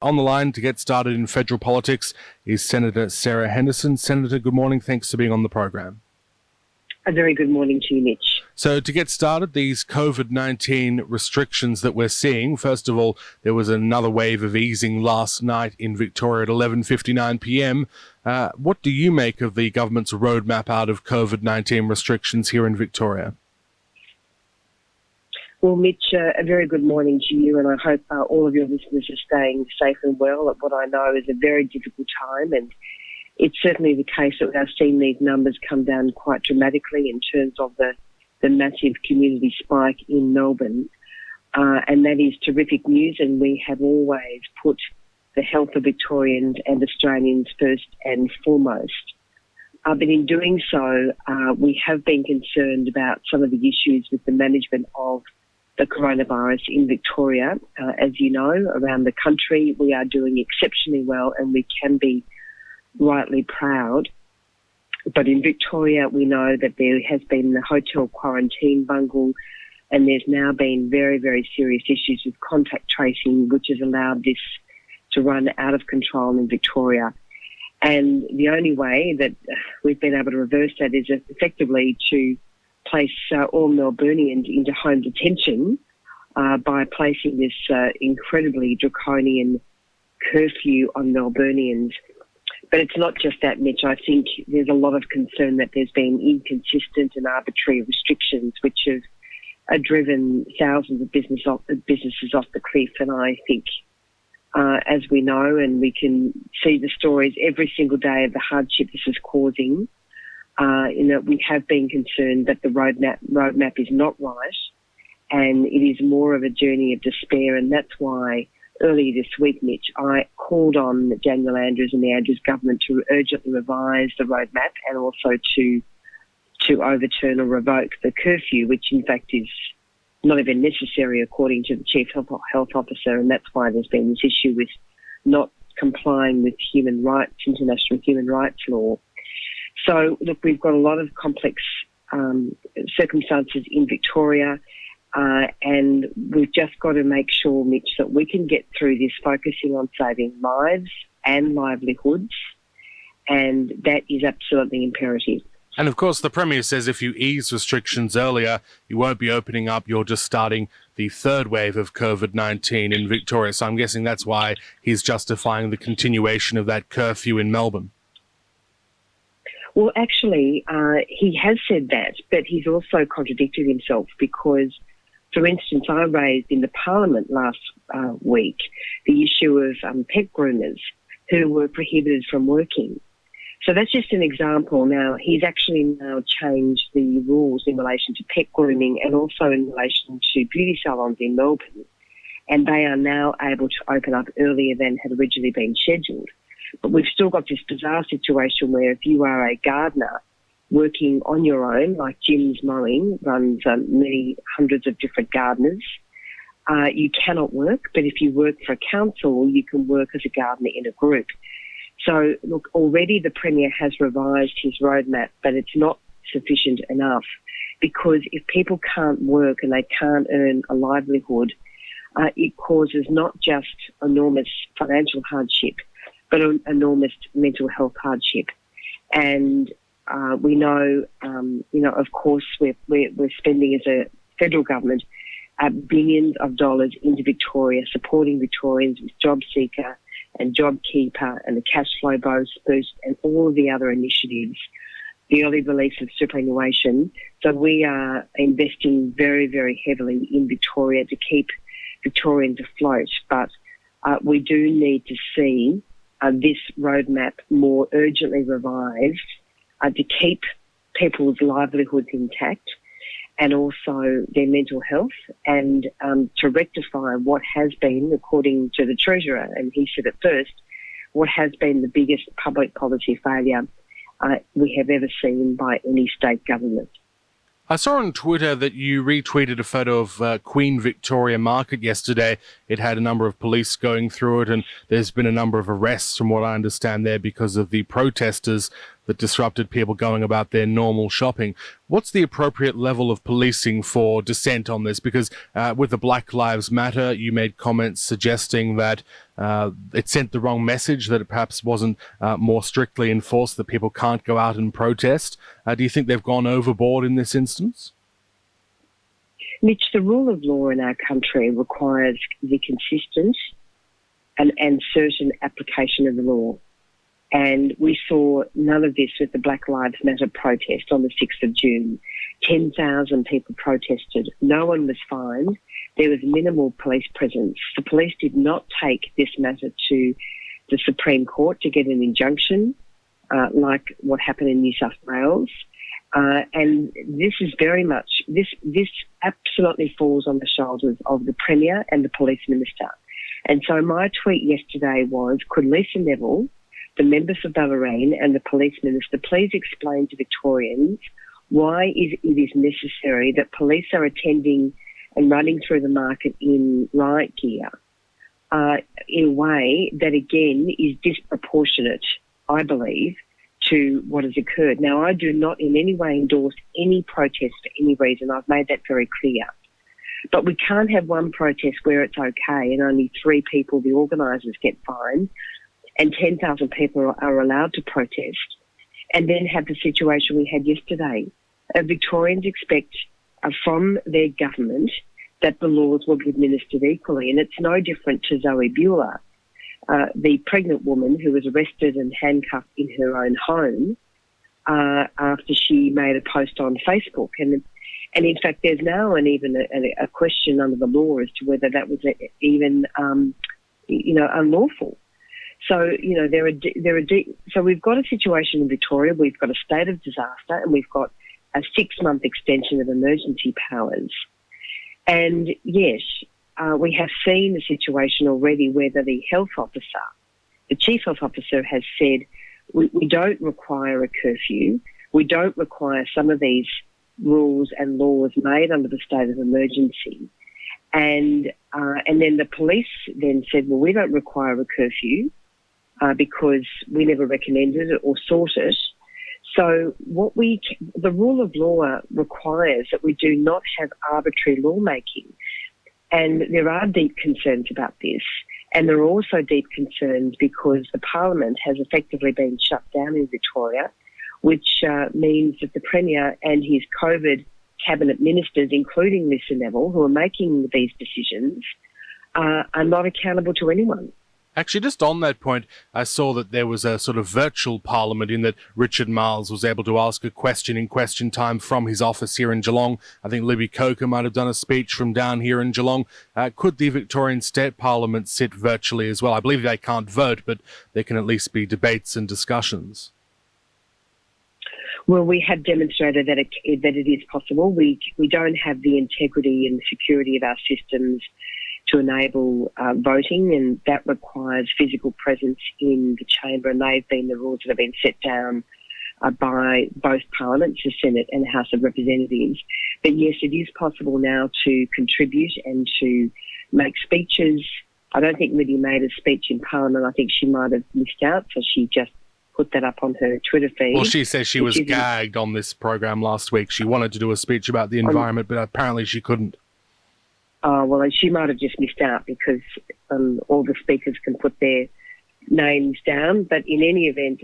On the line to get started in federal politics is Senator Sarah Henderson. Senator, good morning. Thanks for being on the program. A very good morning to you, Mitch. So to get started, these COVID-19 restrictions that we're seeing, first of all, there was another wave of easing last night in Victoria at 11:59 p.m. What do you make of the government's roadmap out of COVID-19 restrictions here in Victoria? Well, Mitch, a very good morning to you, and I hope all of your listeners are staying safe and well at what I know is a very difficult time. And it's certainly the case that we are seeing these numbers come down quite dramatically in terms of the massive community spike in Melbourne. And that is terrific news, and we have always put the health of Victorians and Australians first and foremost. But in doing so, we have been concerned about some of the issues with the management of the coronavirus in Victoria. As you know, around the country, we are doing exceptionally well and we can be rightly proud. But in Victoria, we know that there has been the hotel quarantine bungle, and there's now been very, very serious issues with contact tracing, which has allowed this to run out of control in Victoria. And the only way that we've been able to reverse that is effectively to place all Melburnians into home detention by placing this incredibly draconian curfew on Melburnians. But it's not just that, Mitch. I think there's a lot of concern that there's been inconsistent and arbitrary restrictions which have driven thousands of businesses off the cliff. And I think, as we know, and we can see the stories every single day of the hardship this is causing, we have been concerned that the roadmap is not right, and it is more of a journey of despair. And that's why earlier this week, Mitch, I called on Daniel Andrews and the Andrews government to urgently revise the roadmap and also to overturn or revoke the curfew, which in fact is not even necessary according to the Chief Health Officer. And that's why there's been this issue with not complying with human rights, international human rights law. So, look, we've got a lot of complex circumstances in Victoria, and we've just got to make sure, Mitch, that we can get through this focusing on saving lives and livelihoods, and that is absolutely imperative. And of course, the Premier says if you ease restrictions earlier, you won't be opening up, you're just starting the third wave of COVID-19 in Victoria. So I'm guessing that's why he's justifying the continuation of that curfew in Melbourne. Well, actually, he has said that, but he's also contradicted himself because, for instance, I raised in the Parliament last week the issue of pet groomers who were prohibited from working. So that's just an example. Now, he's actually now changed the rules in relation to pet grooming and also in relation to beauty salons in Melbourne, and they are now able to open up earlier than had originally been scheduled. But we've still got this bizarre situation where if you are a gardener working on your own, like Jim's Mowing runs many hundreds of different gardeners, you cannot work. But if you work for a council, you can work as a gardener in a group. So, look, already the Premier has revised his roadmap, but it's not sufficient enough because if people can't work and they can't earn a livelihood, it causes not just enormous financial hardship, but an enormous mental health hardship. And we know, of course, we're spending as a federal government billions of dollars into Victoria, supporting Victorians with JobSeeker and JobKeeper and the cash flow boost and all of the other initiatives, the early release of superannuation. So we are investing very, very heavily in Victoria to keep Victorians afloat. But we do need to see this roadmap more urgently revised to keep people's livelihoods intact and also their mental health, and to rectify what has been, according to the Treasurer, and he said it first, what has been the biggest public policy failure we have ever seen by any state government. I saw on Twitter that you retweeted a photo of Queen Victoria Market yesterday. It had a number of police going through it, and there's been a number of arrests, from what I understand, there because of the protesters that disrupted people going about their normal shopping. What's the appropriate level of policing for dissent on this? Because with the Black Lives Matter, you made comments suggesting that it sent the wrong message, that it perhaps wasn't more strictly enforced, that people can't go out and protest. Do you think they've gone overboard in this instance? Mitch, the rule of law in our country requires the consistent and certain application of the law. And we saw none of this with the Black Lives Matter protest on the 6th of June. 10,000 people protested. No one was fined. There was minimal police presence. The police did not take this matter to the Supreme Court to get an injunction, like what happened in New South Wales. And this is very much, this absolutely falls on the shoulders of the Premier and the Police Minister. And so my tweet yesterday was, could Lisa Neville, the member for Ballerine and the Police Minister, please explain to Victorians why it is necessary that police are attending and running through the market in riot gear in a way that, again, is disproportionate, I believe, to what has occurred. Now, I do not in any way endorse any protest for any reason. I've made that very clear. But we can't have one protest where it's okay and only 3 people, the organisers, get fined and 10,000 people are allowed to protest, and then have the situation we had yesterday. Victorians expect from their government that the laws will be administered equally, and it's no different to Zoe Bueller, the pregnant woman who was arrested and handcuffed in her own home after she made a post on Facebook. And in fact, there's now even a question under the law as to whether that was even, unlawful. So, so we've got a situation in Victoria, we've got a state of disaster, and we've got a 6-month extension of emergency powers. And yes, we have seen the situation already where the health officer, the chief health officer, has said we don't require a curfew. We don't require some of these rules and laws made under the state of emergency. And then the police then said, well, we don't require a curfew because we never recommended it or sought it. So the rule of law requires that we do not have arbitrary lawmaking. And there are deep concerns about this. And there are also deep concerns because the Parliament has effectively been shut down in Victoria, which means that the Premier and his COVID cabinet ministers, including Lisa Neville, who are making these decisions, are not accountable to anyone. Actually, just on that point, I saw that there was a sort of virtual parliament in that Richard Marles was able to ask a question in question time from his office here in Geelong. I think Libby Coker might have done a speech from down here in Geelong. Could the Victorian State Parliament sit virtually as well? I believe they can't vote, but there can at least be debates and discussions. Well, we have demonstrated that it is possible. We don't have the integrity and security of our systems to enable voting, and that requires physical presence in the chamber, and they've been the rules that have been set down by both parliaments, the Senate and the House of Representatives. But yes, it is possible now to contribute and to make speeches. I don't think Libby made a speech in Parliament. I think she might have missed out, so she just put that up on her Twitter feed. Well, she says she was gagged on this program last week. She wanted to do a speech about the environment, but apparently she couldn't. Well, she might have just missed out because all the speakers can put their names down. But in any event,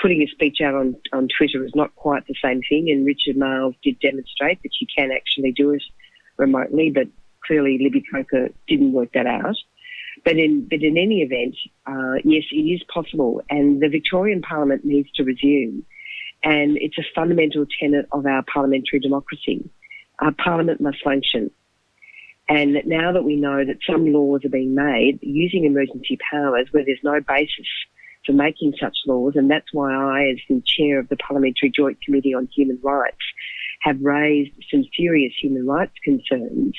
putting a speech out on Twitter is not quite the same thing. And Richard Marles did demonstrate that you can actually do it remotely, but clearly Libby Coker didn't work that out. But in any event, yes, it is possible. And the Victorian Parliament needs to resume. And it's a fundamental tenet of our parliamentary democracy. Our Parliament must function. And now that we know that some laws are being made using emergency powers where there's no basis for making such laws, and that's why I, as the chair of the Parliamentary Joint Committee on Human Rights, have raised some serious human rights concerns,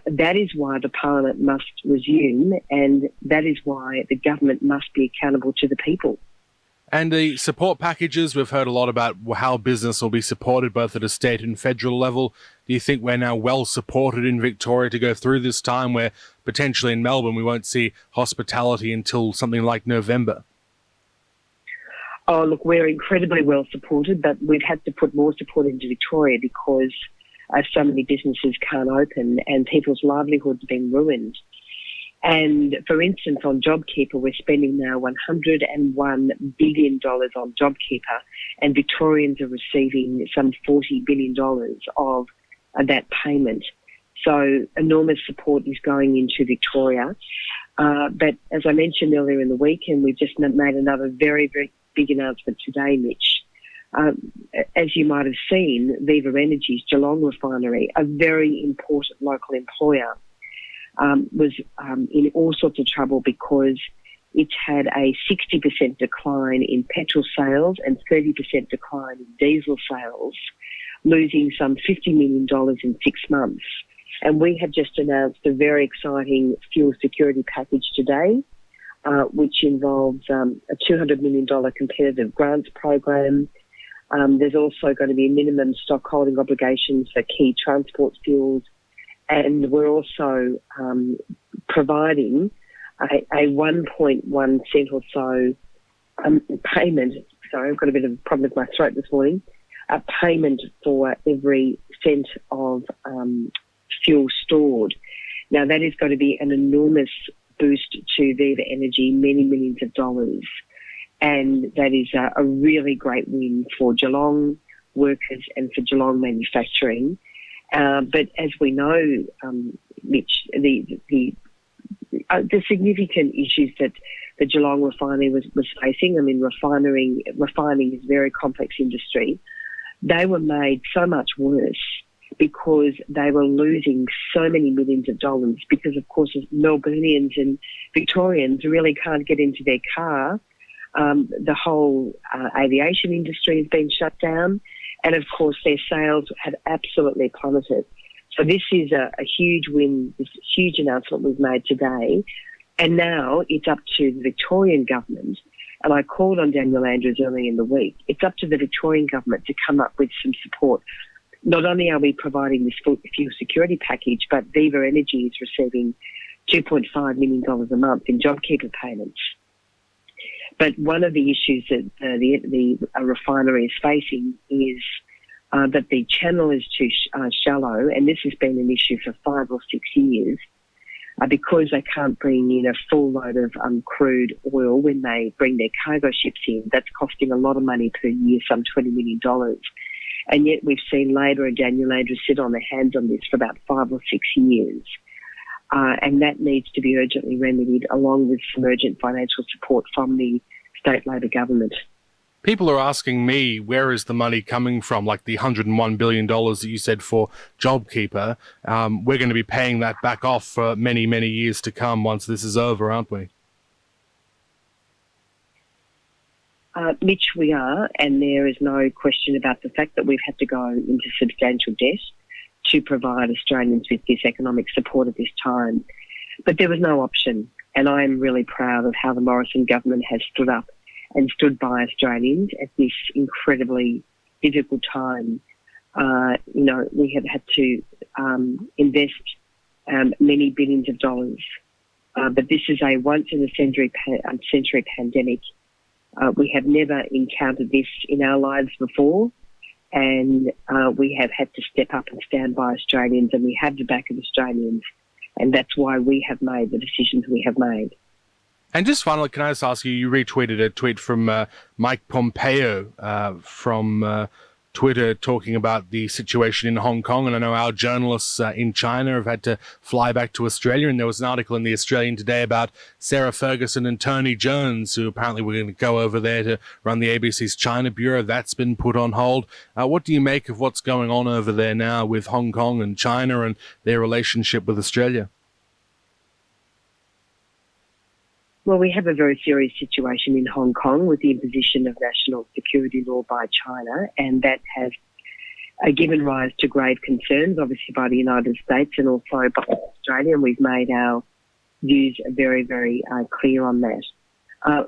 that is why the Parliament must resume, and that is why the government must be accountable to the people. And the support packages, we've heard a lot about how business will be supported both at a state and federal level. Do you think we're now well supported in Victoria to go through this time where potentially in Melbourne we won't see hospitality until something like November? Oh, look, we're incredibly well supported, but we've had to put more support into Victoria because so many businesses can't open and people's livelihoods are being ruined. And for instance, on JobKeeper, we're spending now $101 billion on JobKeeper, and Victorians are receiving some $40 billion of that payment. So enormous support is going into Victoria. But as I mentioned earlier in the week, and we've just made another very, very big announcement today, Mitch. As you might have seen, Viva Energy's Geelong refinery, a very important local employer, was in all sorts of trouble because it's had a 60% decline in petrol sales and 30% decline in diesel sales, losing some $50 million in 6 months. And we have just announced a very exciting fuel security package today, which involves a $200 million competitive grants program. There's also going to be minimum stock holding obligations for key transport fuels. And we're also providing a 1.1 cent or so payment. Sorry, I've got a bit of a problem with my throat this morning. A payment for every cent of fuel stored. Now, that is going to be an enormous boost to Viva Energy, many millions of dollars. And that is a really great win for Geelong workers and for Geelong manufacturing. But as we know, Mitch, the significant issues that the Geelong refinery was facing, I mean, refining is a very complex industry. They were made so much worse because they were losing so many millions of dollars because, of course, Melburnians and Victorians really can't get into their car. The whole aviation industry has been shut down. And, of course, their sales had absolutely plummeted. So this is a huge win, this huge announcement we've made today. And now it's up to the Victorian government, and I called on Daniel Andrews early in the week, it's up to the Victorian government to come up with some support. Not only are we providing this fuel security package, but Viva Energy is receiving $2.5 million a month in JobKeeper payments. But one of the issues that the refinery is facing is that the channel is too shallow, and this has been an issue for 5 or 6 years, because they can't bring in a full load of crude oil when they bring their cargo ships in. That's costing a lot of money per year, some $20 million. And yet we've seen Labor and Daniel Andrews sit on their hands on this for about 5 or 6 years. And that needs to be urgently remedied, along with some urgent financial support from the state Labor government. People are asking me, where is the money coming from? Like the $101 billion that you said for JobKeeper. We're going to be paying that back off for many, many years to come once this is over, aren't we? Mitch, we are, and there is no question about the fact that we've had to go into substantial debt to provide Australians with this economic support at this time. But there was no option, and I am really proud of how the Morrison government has stood up and stood by Australians at this incredibly difficult time. We have had to invest many billions of dollars, but this is a once-in-a-century pandemic. We have never encountered this in our lives before, and we have had to step up and stand by Australians, and we have the back of Australians, and that's why we have made the decisions we have made. And just finally, can I just ask you, you retweeted a tweet from Mike Pompeo from Twitter talking about the situation in Hong Kong. And I know our journalists in China have had to fly back to Australia. And there was an article in the Australian today about Sarah Ferguson and Tony Jones, who apparently were going to go over there to run the ABC's China Bureau. That's been put on hold. What do you make of what's going on over there now with Hong Kong and China and their relationship with Australia? Well, we have a very serious situation in Hong Kong with the imposition of national security law by China, and that has given rise to grave concerns, obviously, by the United States and also by Australia, and we've made our views very, very clear on that.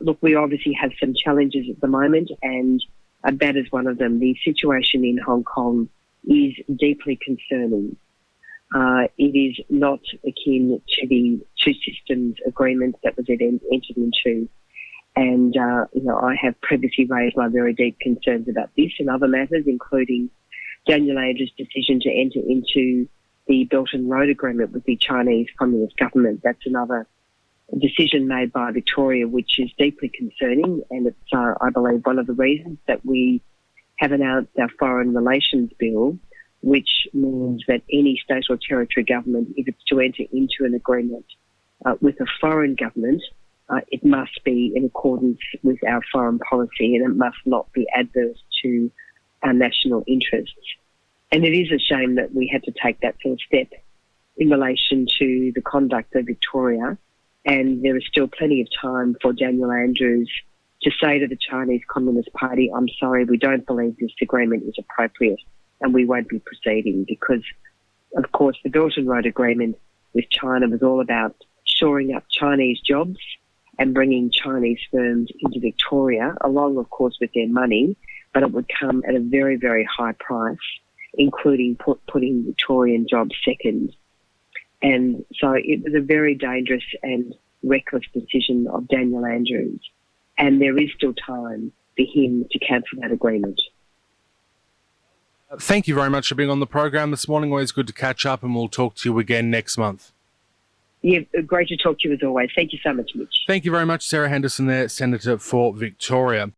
Look, we obviously have some challenges at the moment, and that is one of them. The situation in Hong Kong is deeply concerning. It is not akin to the two systems agreement that was entered into. And, I have previously raised my very deep concerns about this and other matters, including Daniel Andrews' decision to enter into the Belt and Road Agreement with the Chinese Communist government. That's another decision made by Victoria, which is deeply concerning. And it's, I believe, one of the reasons that we have announced our Foreign Relations Bill, which means that any state or territory government, if it's to enter into an agreement with a foreign government, it must be in accordance with our foreign policy, and it must not be adverse to our national interests. And it is a shame that we had to take that sort of step in relation to the conduct of Victoria, and there is still plenty of time for Daniel Andrews to say to the Chinese Communist Party, I'm sorry, we don't believe this agreement is appropriate and we won't be proceeding, because, of course, the Belt and Road Agreement with China was all about shoring up Chinese jobs and bringing Chinese firms into Victoria, along, of course, with their money, but it would come at a very, very high price, including putting Victorian jobs second. And so it was a very dangerous and reckless decision of Daniel Andrews, and there is still time for him to cancel that agreement. Thank you very much for being on the program this morning. Always good to catch up, and we'll talk to you again next month. Yeah, great to talk to you as always. Thank you so much, Mitch. Thank you very much, Sarah Henderson there, Senator for Victoria.